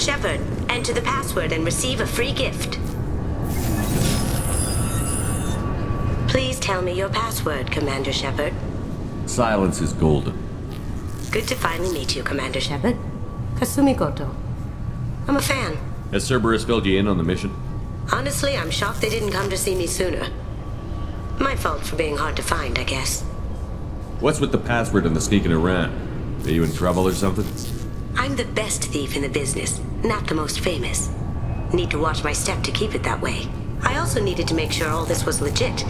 Shepard, enter the password and receive a free gift. Please tell me your password, Commander Shepard. Silence is golden. Good to finally meet you, Commander Shepard. Kasumi Goto. I'm a fan. Has Cerberus filled you in on the mission? Honestly, I'm shocked they didn't come to see me sooner. My fault for being hard to find, I guess. What's with the password and the sneaking around? Are you in trouble or something? I'm the best thief in the business, not the most famous. Need to watch my step to keep it that way. I also needed to make sure all this was legit.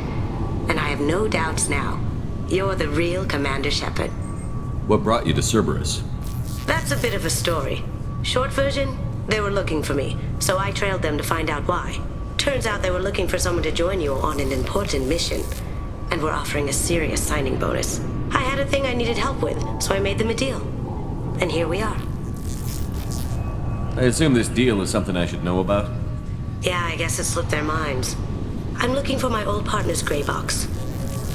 And I have no doubts now. You're the real Commander Shepard. What brought you to Cerberus? That's a bit of a story. Short version, they were looking for me, so I trailed them to find out why. Turns out they were looking for someone to join you on an important mission, and were offering a serious signing bonus. I had a thing I needed help with, so I made them a deal. And here we are. I assume this deal is something I should know about? Yeah, I guess it slipped their minds. I'm looking for my old partner's gray box.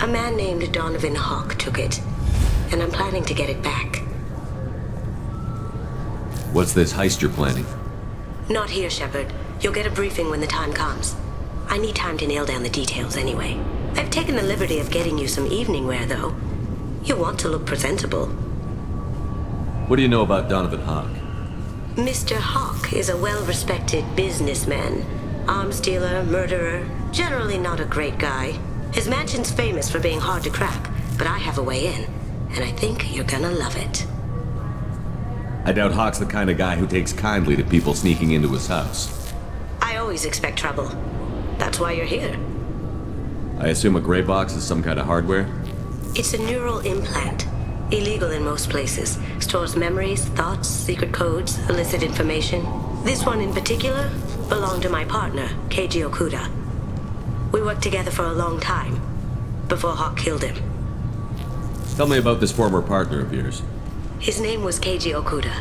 A man named Donovan Hawk took it, and I'm planning to get it back. What's this heist you're planning? Not here, Shepard. You'll get a briefing when the time comes. I need time to nail down the details anyway. I've taken the liberty of getting you some evening wear, though. You want to look presentable. What do you know about Donovan Hawk? Mr. Hawk is a well-respected businessman. Arms dealer, murderer, generally not a great guy. His mansion's famous for being hard to crack, but I have a way in, and I think you're gonna love it. I doubt Hawk's the kind of guy who takes kindly to people sneaking into his house. I always expect trouble. That's why you're here. I assume a gray box is some kind of hardware? It's a neural implant. Illegal in most places. Stores memories, thoughts, secret codes, illicit information. This one in particular belonged to my partner, Keiji Okuda. We worked together for a long time, before Hawk killed him. Tell me about this former partner of yours. His name was Keiji Okuda,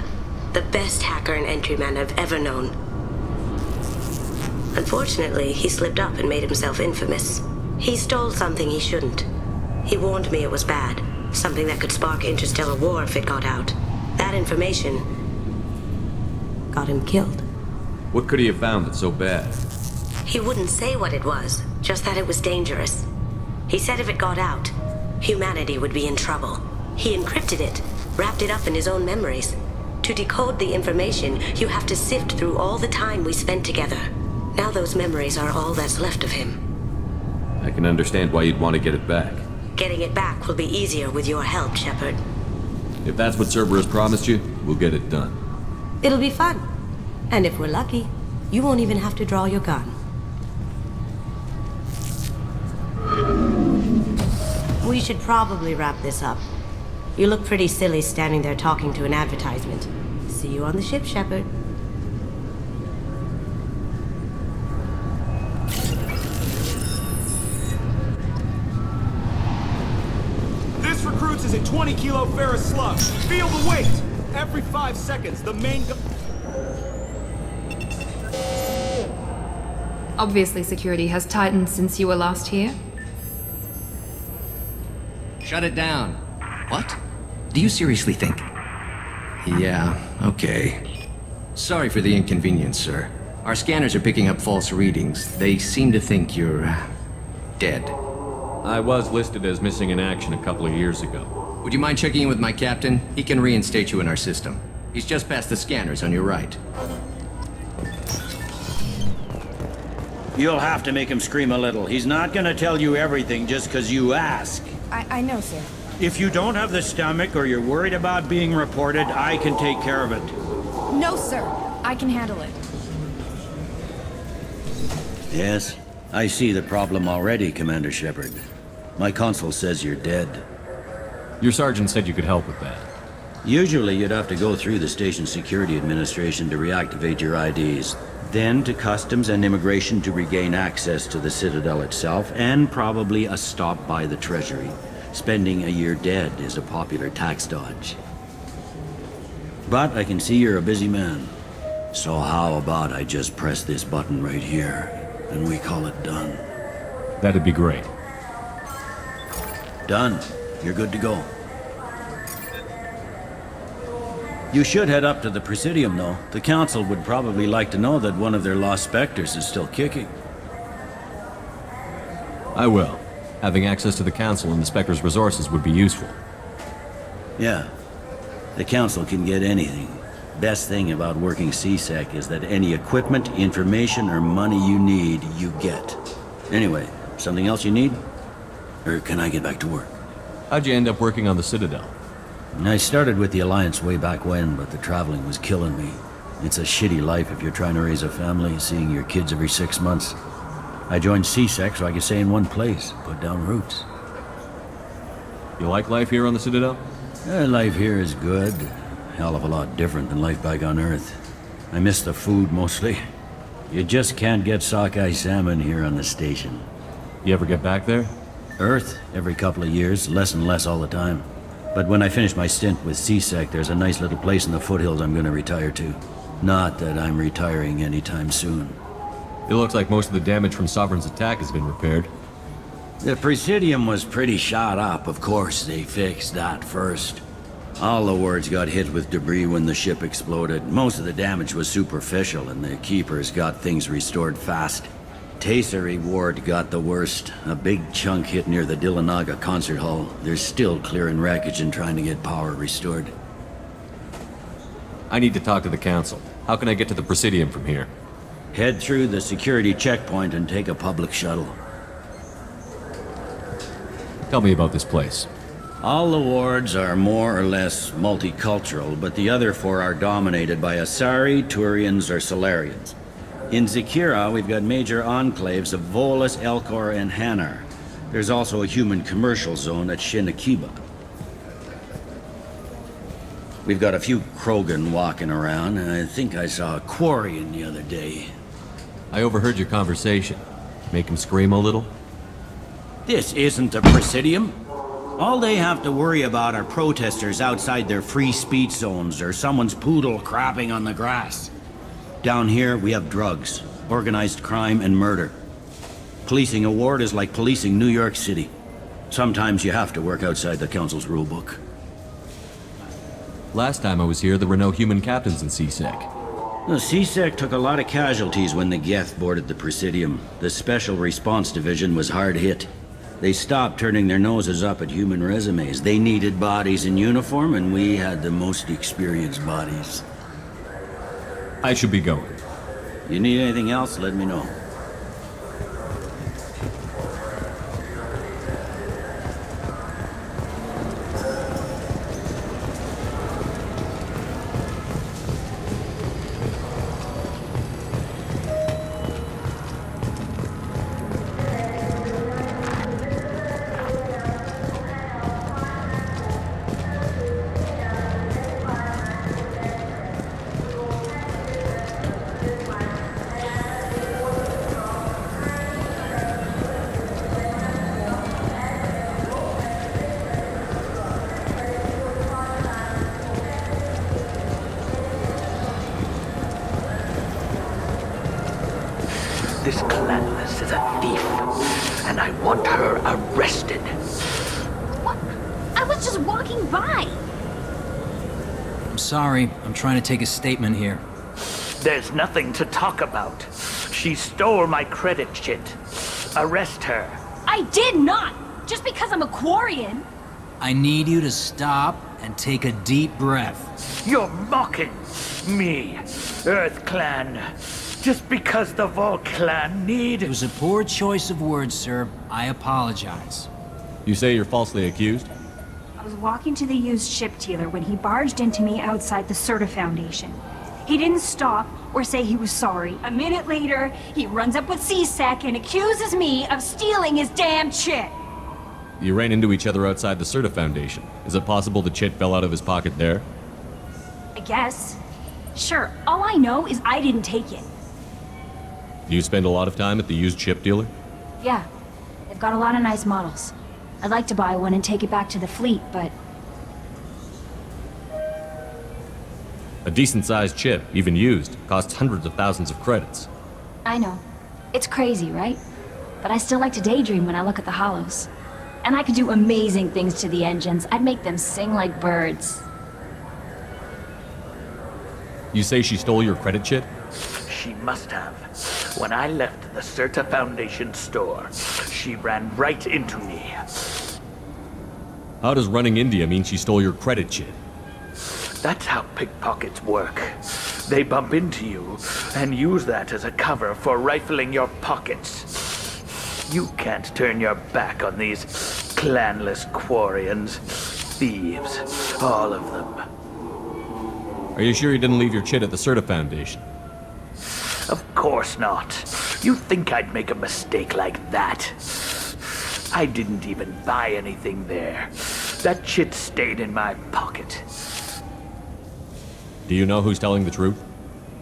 the best hacker and entryman I've ever known. Unfortunately, he slipped up and made himself infamous. He stole something he shouldn't. He warned me it was bad, something that could spark interstellar war if it got out. That information got him killed. What could he have found that's so bad? He wouldn't say what it was, just that it was dangerous. He said if it got out, humanity would be in trouble. He encrypted it, wrapped it up in his own memories. To decode the information, you have to sift through all the time we spent together. Now those memories are all that's left of him. I can understand why you'd want to get it back. Getting it back will be easier with your help, Shepard. If that's what Cerberus promised you, we'll get it done. It'll be fun. And if we're lucky, you won't even have to draw your gun. We should probably wrap this up. You look pretty silly standing there talking to an advertisement. See you on the ship, Shepard. This recruits is a 20-kilo ferrous slug. Feel the weight! Every 5 seconds, the main Obviously, security has tightened since you were last here. Shut it down. What? Do you seriously think? Yeah, okay. Sorry for the inconvenience, sir. Our scanners are picking up false readings. They seem to think you're dead. I was listed as missing in action a couple of years ago. Would you mind checking in with my captain? He can reinstate you in our system. He's just past the scanners on your right. You'll have to make him scream a little. He's not gonna tell you everything just because you ask. I know, sir. If you don't have the stomach or you're worried about being reported, I can take care of it. No, sir. I can handle it. Yes, I see the problem already, Commander Shepard. My console says you're dead. Your sergeant said you could help with that. Usually you'd have to go through the Station Security Administration to reactivate your IDs, then to Customs and Immigration to regain access to the Citadel itself, and probably a stop by the Treasury. Spending a year dead is a popular tax dodge. But I can see you're a busy man. So how about I just press this button right here, and we call it done? That'd be great. Done. You're good to go. You should head up to the Presidium, though. The Council would probably like to know that one of their lost specters is still kicking. I will. Having access to the Council and the Spectre's resources would be useful. Yeah. The Council can get anything. Best thing about working C-Sec is that any equipment, information, or money you need, you get. Anyway, something else you need? Or can I get back to work? How'd you end up working on the Citadel? I started with the Alliance way back when, but the traveling was killing me. It's a shitty life if you're trying to raise a family, seeing your kids every 6 months. I joined C-Sec so I could stay in one place, put down roots. You like life here on the Citadel? Life here is good. Hell of a lot different than life back on Earth. I miss the food mostly. You just can't get sockeye salmon here on the station. You ever get back there? Earth, every couple of years, less and less all the time. But when I finish my stint with C-Sec, there's a nice little place in the foothills I'm gonna retire to. Not that I'm retiring anytime soon. It looks like most of the damage from Sovereign's attack has been repaired. The Presidium was pretty shot up, of course. They fixed that first. All the wards got hit with debris when the ship exploded. Most of the damage was superficial, and the Keepers got things restored fast. Tasery Ward got the worst. A big chunk hit near the Dillanaga concert hall. They're still clearing wreckage and trying to get power restored. I need to talk to the Council. How can I get to the Presidium from here? Head through the security checkpoint and take a public shuttle. Tell me about this place. All the wards are more or less multicultural, but the other 4 are dominated by Asari, Turians, or Solarians. In Zakira, we've got major enclaves of Volus, Elcor, and Hanar. There's also a human commercial zone at Shinakiba. We've got a few Krogan walking around, and I think I saw a Quarian the other day. I overheard your conversation. Make him scream a little? This isn't a Presidium. All they have to worry about are protesters outside their free speech zones or someone's poodle crapping on the grass. Down here, we have drugs, organized crime, and murder. Policing a ward is like policing New York City. Sometimes you have to work outside the Council's rulebook. Last time I was here, there were no human captains in C-Sec. The C-Sec took a lot of casualties when the Geth boarded the Presidium. The Special Response Division was hard hit. They stopped turning their noses up at human resumes. They needed bodies in uniform, and we had the most experienced bodies. I should be going. You need anything else, let me know. This Clanless is a thief, and I want her arrested. What? I was just walking by. I'm sorry. I'm trying to take a statement here. There's nothing to talk about. She stole my credit chit. Arrest her. I did not! Just because I'm a Quarian. I need you to stop and take a deep breath. You're mocking me, Earth Clan. Just because the Vol Clan need... It was a poor choice of words, sir. I apologize. You say you're falsely accused? I was walking to the used ship dealer when he barged into me outside the Serta Foundation. He didn't stop or say he was sorry. A minute later, he runs up with C-Sec and accuses me of stealing his damn chit. You ran into each other outside the Serta Foundation. Is it possible the chit fell out of his pocket there? I guess. Sure, all I know is I didn't take it. Do you spend a lot of time at the used ship dealer? Yeah, they've got a lot of nice models. I'd like to buy one and take it back to the fleet, but... A decent-sized chip, even used, costs hundreds of thousands of credits. I know. It's crazy, right? But I still like to daydream when I look at the hollows. And I could do amazing things to the engines. I'd make them sing like birds. You say she stole your credit chit? She must have. When I left the Certa Foundation store, she ran right into me. How does running India mean she stole your credit chit? That's how pickpockets work. They bump into you and use that as a cover for rifling your pockets. You can't turn your back on these clanless quarians. Thieves, all of them. Are you sure you didn't leave your chit at the Certa Foundation? Of course not. You think I'd make a mistake like that? I didn't even buy anything there. That chit stayed in my pocket. Do you know who's telling the truth?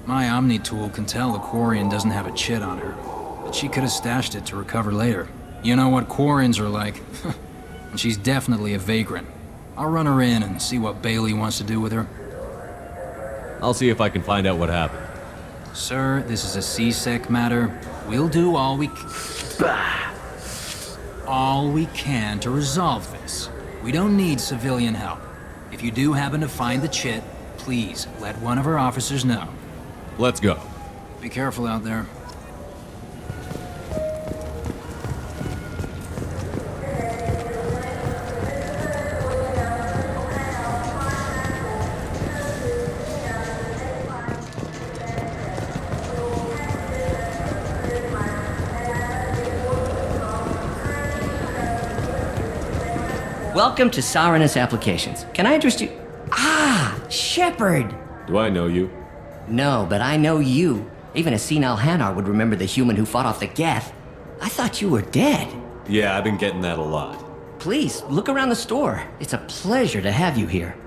My Omni tool can tell the Quarian doesn't have a chit on her, but she could have stashed it to recover later. You know what Quarians are like. And she's definitely a vagrant. I'll run her in and see what Bailey wants to do with her. I'll see if I can find out what happened. Sir, this is a C-Sec matter. We'll do all we can to resolve this. We don't need civilian help. If you do happen to find the chit, please let one of our officers know. Let's go. Be careful out there. Welcome to Saranus Applications. Can I interest you? Ah, Shepard! Do I know you? No, but I know you. Even a senile Hanar would remember the human who fought off the Geth. I thought you were dead. Yeah, I've been getting that a lot. Please, look around the store. It's a pleasure to have you here.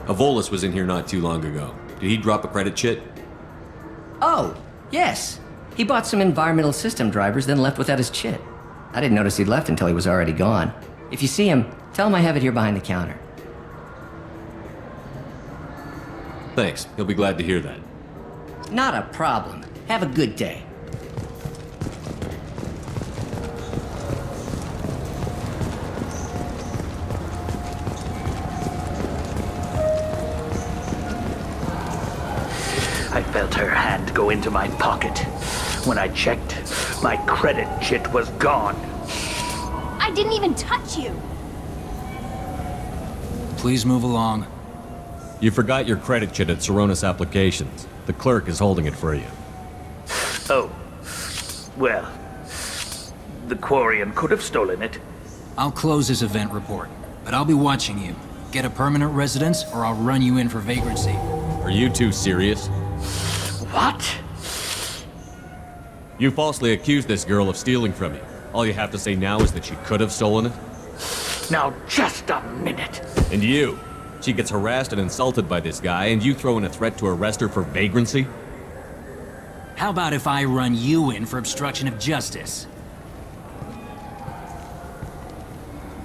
Avolis was in here not too long ago. Did he drop a credit chit? Oh, yes. He bought some environmental system drivers, then left without his chit. I didn't notice he'd left until he was already gone. If you see him, tell him I have it here behind the counter. Thanks. He'll be glad to hear that. Not a problem. Have a good day. I felt her hand go into my pocket. When I checked, my credit chit was gone. I didn't even touch you. Please move along. You forgot your credit chit at Saranus Applications. The clerk is holding it for you. Oh. Well, the Quarian could have stolen it. I'll close this event report, but I'll be watching you. Get a permanent residence, or I'll run you in for vagrancy. Are you two serious? What? You falsely accused this girl of stealing from you. All you have to say now is that she could have stolen it? Now, just a minute. And you? She gets harassed and insulted by this guy, and you throw in a threat to arrest her for vagrancy? How about if I run you in for obstruction of justice?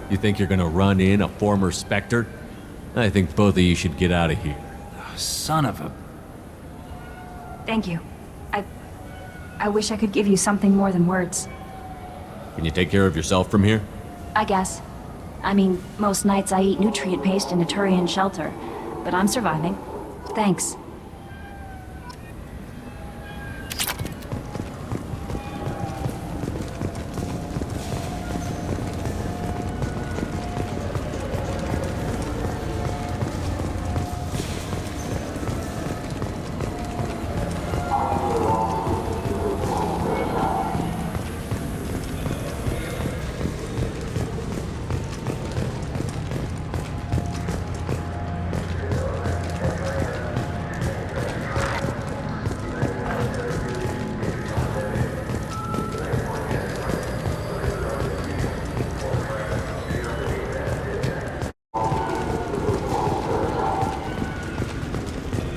You think you're gonna run in a former Spectre? I think both of you should get out of here. Son of a... Thank you. I wish I could give you something more than words. Can you take care of yourself from here? I guess. I mean, most nights I eat nutrient paste in a Turian shelter, but I'm surviving. Thanks.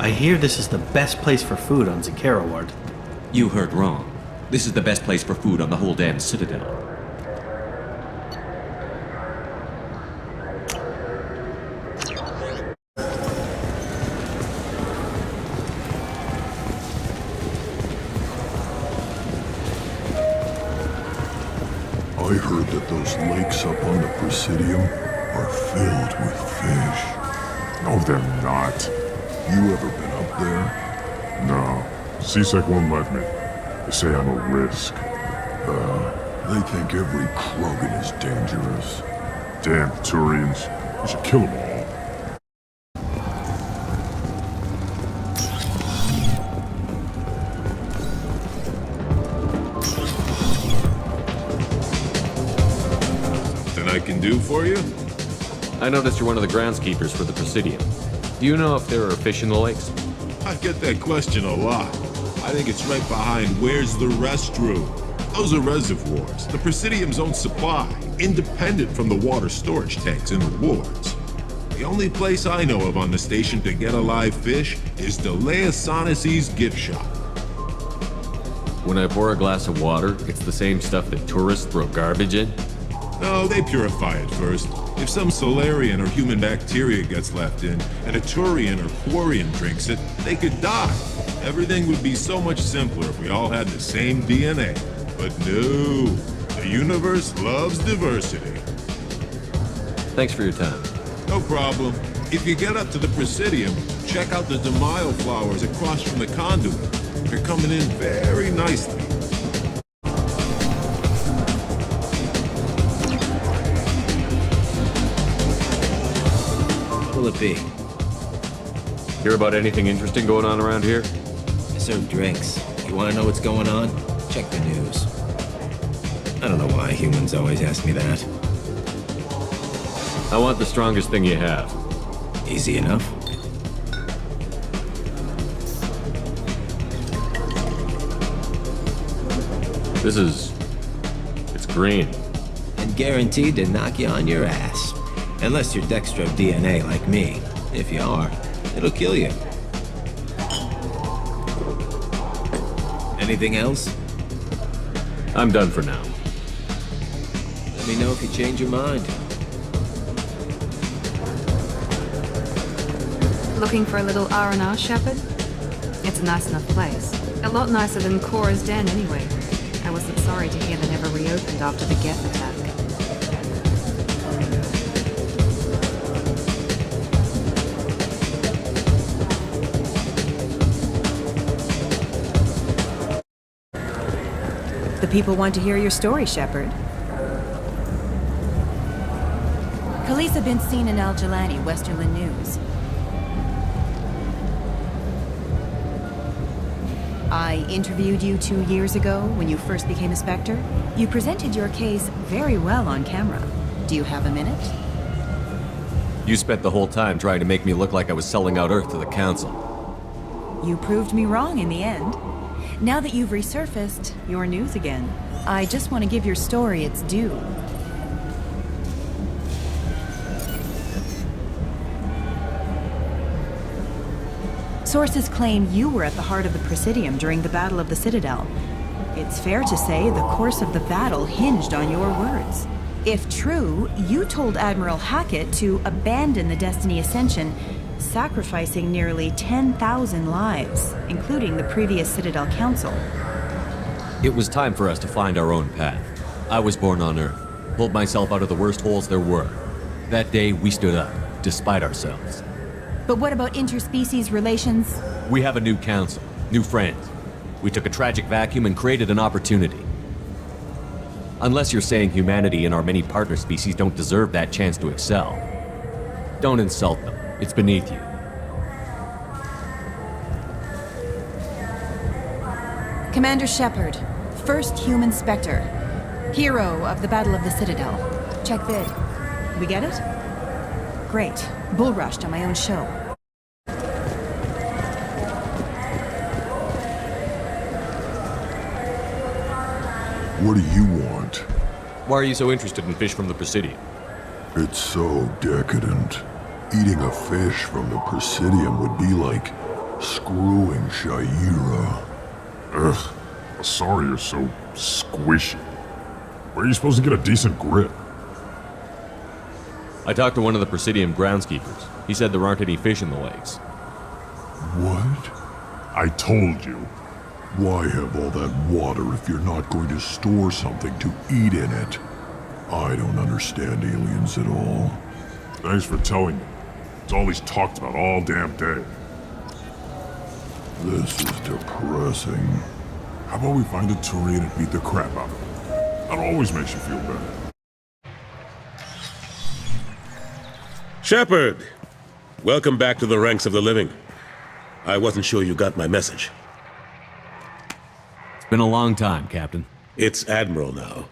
I hear this is the best place for food on Zakaraward. You heard wrong. This is the best place for food on the whole damn Citadel. I heard that those lakes up on the Presidium are filled with fish. No, they're not. You ever been up there? No. CSEC won't let me. They say I'm a risk. They think every Krogan is dangerous. Damn Turians. We should kill them all. Something I can do for you? I noticed you're one of the groundskeepers for the Presidium. Do you know if there are fish in the lakes? I get that question a lot. I think it's right behind where's the restroom. Those are reservoirs, the Presidium's own supply, independent from the water storage tanks in the wards. The only place I know of on the station to get a live fish is Delea Sonesi's gift shop. When I pour a glass of water, it's the same stuff that tourists throw garbage in? No, they purify it first. If some Solarian or human bacteria gets left in, and a Turian or Quarian drinks it, they could die. Everything would be so much simpler if we all had the same DNA. But no, the universe loves diversity. Thanks for your time. No problem. If you get up to the Presidium, check out the Demaio flowers across from the conduit. They're coming in very nicely. Will it be? Hear about anything interesting going on around here? I serve drinks. You want to know what's going on? Check the news. I don't know why humans always ask me that. I want the strongest thing you have. Easy enough. It's green. And guaranteed to knock you on your ass. Unless you're Dextro DNA like me. If you are, it'll kill you. Anything else? I'm done for now. Let me know if you change your mind. Looking for a little R&R, Shepard? It's a nice enough place. A lot nicer than Cora's den, anyway. I wasn't sorry to hear they never reopened after the Geth attack. The people want to hear your story, Shepard. Khaleesa been seen in Al Jalani, Westerland News. I interviewed you 2 years ago when you first became a Spectre. You presented your case very well on camera. Do you have a minute? You spent the whole time trying to make me look like I was selling out Earth to the Council. You proved me wrong in the end. Now that you've resurfaced, you're news again. I just want to give your story its due. Sources claim you were at the heart of the Presidium during the Battle of the Citadel. It's fair to say the course of the battle hinged on your words. If true, you told Admiral Hackett to abandon the Destiny Ascension, sacrificing nearly 10,000 lives, including the previous Citadel Council. It was time for us to find our own path. I was born on Earth, pulled myself out of the worst holes there were. That day, we stood up, despite ourselves. But what about interspecies relations? We have a new council, new friends. We took a tragic vacuum and created an opportunity. Unless you're saying humanity and our many partner species don't deserve that chance to excel. Don't insult them. It's beneath you. Commander Shepard, first human Spectre. Hero of the Battle of the Citadel. Check vid. We get it? Great. Bull rushed on my own show. What do you want? Why are you so interested in fish from the Presidium? It's so decadent. Eating a fish from the Presidium would be like screwing Shaira. Ugh, sorry you're so squishy. Where are you supposed to get a decent grip? I talked to one of the Presidium groundskeepers. He said there aren't any fish in the lakes. What? I told you. Why have all that water if you're not going to store something to eat in it? I don't understand aliens at all. Thanks for telling me. It's all he's talked about all damn day. This is depressing. How about we find a Turian and beat the crap out of him? That always makes you feel better. Shepard! Welcome back to the ranks of the living. I wasn't sure you got my message. It's been a long time, Captain. It's Admiral now.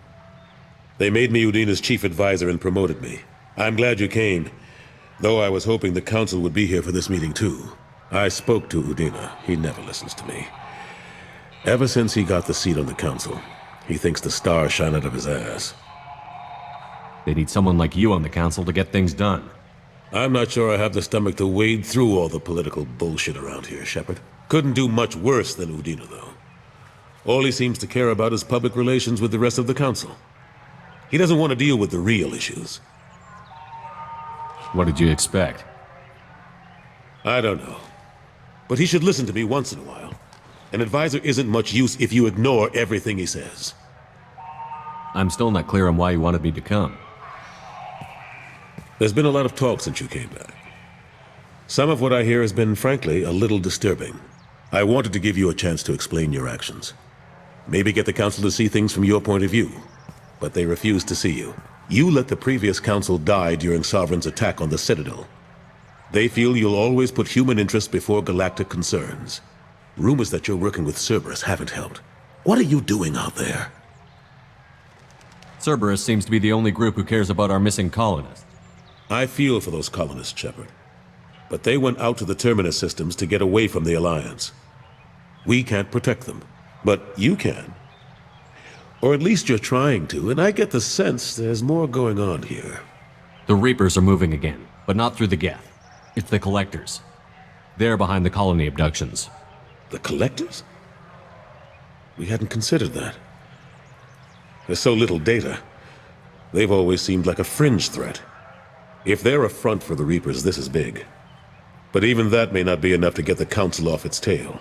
They made me Udina's chief advisor and promoted me. I'm glad you came, though I was hoping the Council would be here for this meeting too. I spoke to Udina. He never listens to me. Ever since he got the seat on the Council, he thinks the stars shine out of his ass. They need someone like you on the Council to get things done. I'm not sure I have the stomach to wade through all the political bullshit around here, Shepard. Couldn't do much worse than Udina, though. All he seems to care about is public relations with the rest of the Council. He doesn't want to deal with the real issues. What did you expect? I don't know. But he should listen to me once in a while. An advisor isn't much use if you ignore everything he says. I'm still not clear on why you wanted me to come. There's been a lot of talk since you came back. Some of what I hear has been, frankly, a little disturbing. I wanted to give you a chance to explain your actions. Maybe get the Council to see things from your point of view. But they refused to see you. You let the previous Council die during Sovereign's attack on the Citadel. They feel you'll always put human interests before galactic concerns. Rumors that you're working with Cerberus haven't helped. What are you doing out there? Cerberus seems to be the only group who cares about our missing colonists. I feel for those colonists, Shepard. But they went out to the Terminus systems to get away from the Alliance. We can't protect them, but you can. Or at least you're trying to, and I get the sense there's more going on here. The Reapers are moving again, but not through the Geth. It's the Collectors. They're behind the colony abductions. The Collectors? We hadn't considered that. There's so little data. They've always seemed like a fringe threat. If they're a front for the Reapers, this is big. But even that may not be enough to get the Council off its tail.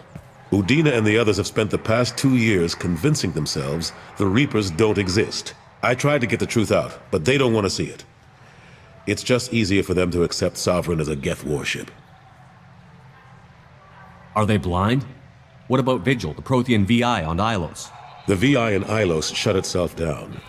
Udina and the others have spent the past 2 years convincing themselves the Reapers don't exist. I tried to get the truth out, but they don't want to see it. It's just easier for them to accept Sovereign as a Geth warship. Are they blind? What about Vigil, the Prothean VI on Ilos? The VI in Ilos shut itself down.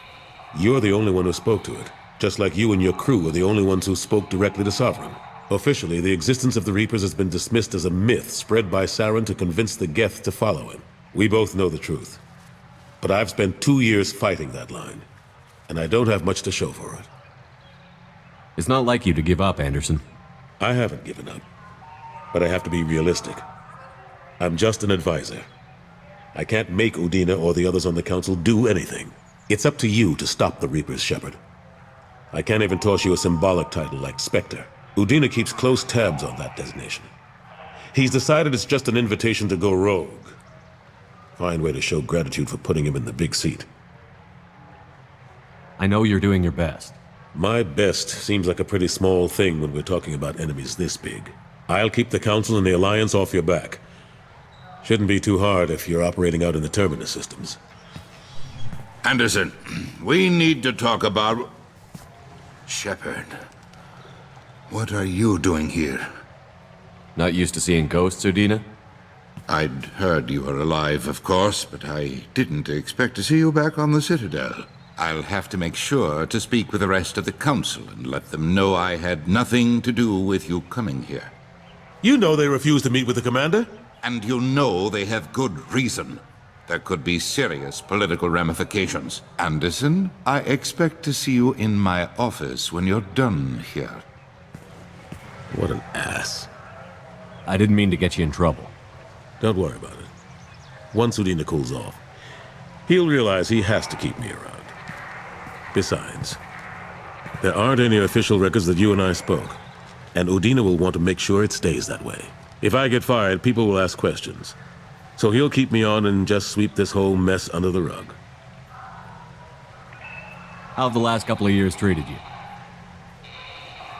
You're the only one who spoke to it, just like you and your crew are the only ones who spoke directly to Sovereign. Officially, the existence of the Reapers has been dismissed as a myth spread by Saren to convince the Geth to follow him. We both know the truth. But I've spent 2 years fighting that line, and I don't have much to show for it. It's not like you to give up, Anderson. I haven't given up, but I have to be realistic. I'm just an advisor. I can't make Udina or the others on the Council do anything. It's up to you to stop the Reapers, Shepard. I can't even toss you a symbolic title like Spectre. Udina keeps close tabs on that designation. He's decided it's just an invitation to go rogue. Fine way to show gratitude for putting him in the big seat. I know you're doing your best. My best seems like a pretty small thing when we're talking about enemies this big. I'll keep the Council and the Alliance off your back. Shouldn't be too hard if you're operating out in the Terminus systems. Anderson, we need to talk about... Shepard. What are you doing here? Not used to seeing ghosts, Udina? I'd heard you were alive, of course, but I didn't expect to see you back on the Citadel. I'll have to make sure to speak with the rest of the Council and let them know I had nothing to do with you coming here. You know they refused to meet with the Commander? And you know they have good reason. There could be serious political ramifications. Anderson, I expect to see you in my office when you're done here. What an ass. I didn't mean to get you in trouble. Don't worry about it. Once Udina cools off, he'll realize he has to keep me around. Besides, there aren't any official records that you and I spoke, and Udina will want to make sure it stays that way. If I get fired, people will ask questions. So he'll keep me on and just sweep this whole mess under the rug. How have the last couple of years treated you?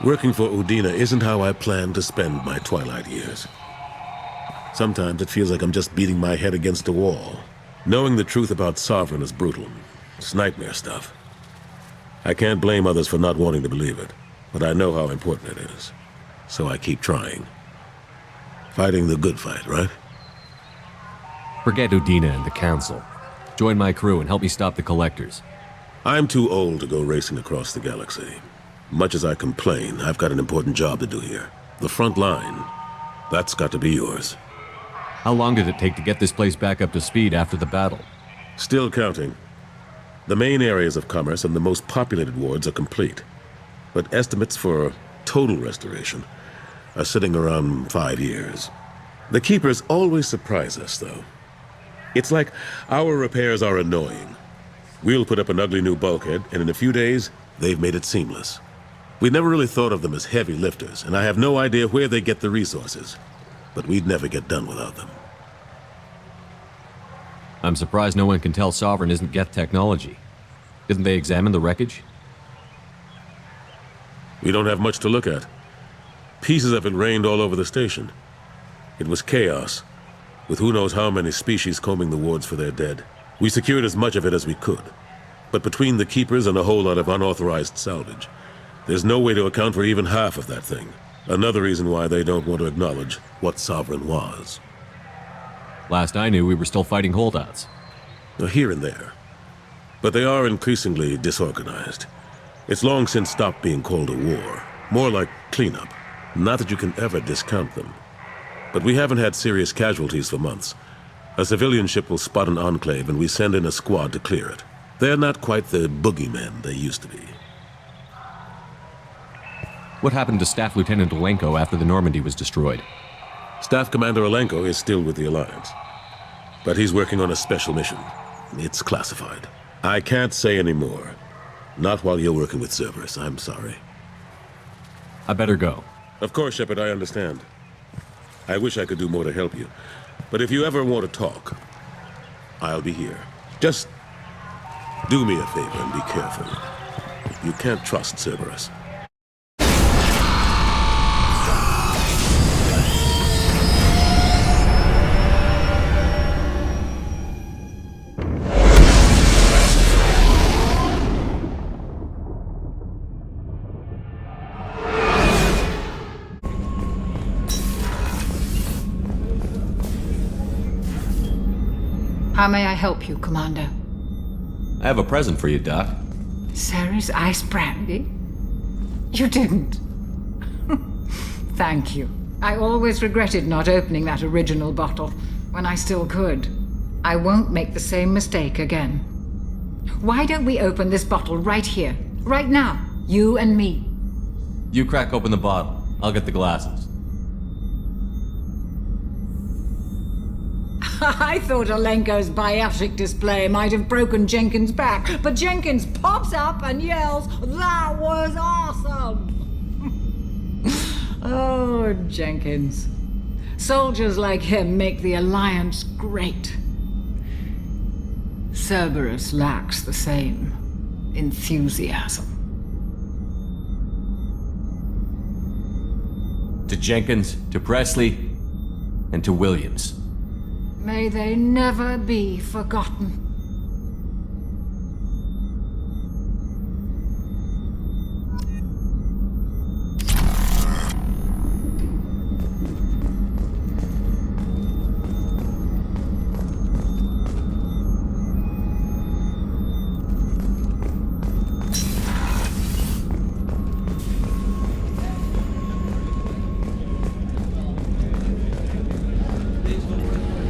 Working for Udina isn't how I planned to spend my twilight years. Sometimes it feels like I'm just beating my head against a wall. Knowing the truth about Sovereign is brutal. It's nightmare stuff. I can't blame others for not wanting to believe it, but I know how important it is. so I keep trying. Fighting the good fight, right? Forget Udina and the Council. Join my crew and help me stop the Collectors. I'm too old to go racing across the galaxy. Much as I complain, I've got an important job to do here. The front line, that's got to be yours. How long did it take to get this place back up to speed after the battle? Still counting. The main areas of commerce and the most populated wards are complete. But estimates for total restoration are sitting around 5 years. The Keepers always surprise us, though. It's like our repairs are annoying. We'll put up an ugly new bulkhead, and in a few days, they've made it seamless. We never really thought of them as heavy lifters, and I have no idea where they get the resources. But we'd never get done without them. I'm surprised no one can tell Sovereign isn't Geth technology. Didn't they examine the wreckage? We don't have much to look at. Pieces of it rained all over the station. It was chaos, with who knows how many species combing the wards for their dead. We secured as much of it as we could. But between the Keepers and a whole lot of unauthorized salvage, there's no way to account for even half of that thing. Another reason why they don't want to acknowledge what Sovereign was. Last I knew, we were still fighting holdouts. Here and there. But they are increasingly disorganized. It's long since stopped being called a war. More like cleanup. Not that you can ever discount them. But we haven't had serious casualties for months. A civilian ship will spot an enclave and we send in a squad to clear it. They're not quite the boogeymen they used to be. What happened to Staff Lieutenant Olenko after the Normandy was destroyed? Staff Commander Olenko is still with the Alliance. But he's working on a special mission. It's classified. I can't say any more. Not while you're working with Cerberus, I'm sorry. I better go. Of course, Shepard, I understand. I wish I could do more to help you. But if you ever want to talk, I'll be here. Just do me a favor and be careful. You can't trust Cerberus. How may I help you, Commander? I have a present for you, Doc. Sarah's ice brandy? You didn't. Thank you. I always regretted not opening that original bottle when I still could. I won't make the same mistake again. Why don't we open this bottle right here, right now, you and me? You crack open the bottle. I'll get the glasses. I thought Olenko's biotic display might have broken Jenkins' back, but Jenkins pops up and yells, "That was awesome!" Oh, Jenkins. Soldiers like him make the Alliance great. Cerberus lacks the same enthusiasm. To Jenkins, to Presley, and to Williams. May they never be forgotten.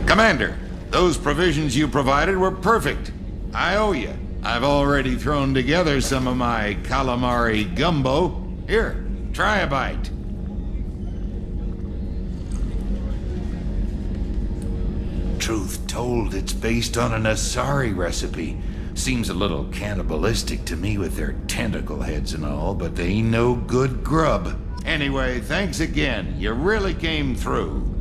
Commander, those provisions you provided were perfect. I owe you. I've already thrown together some of my calamari gumbo. Here, try a bite. Truth told, it's based on an Asari recipe. Seems a little cannibalistic to me with their tentacle heads and all, but they ain't no good grub. Anyway, thanks again. You really came through.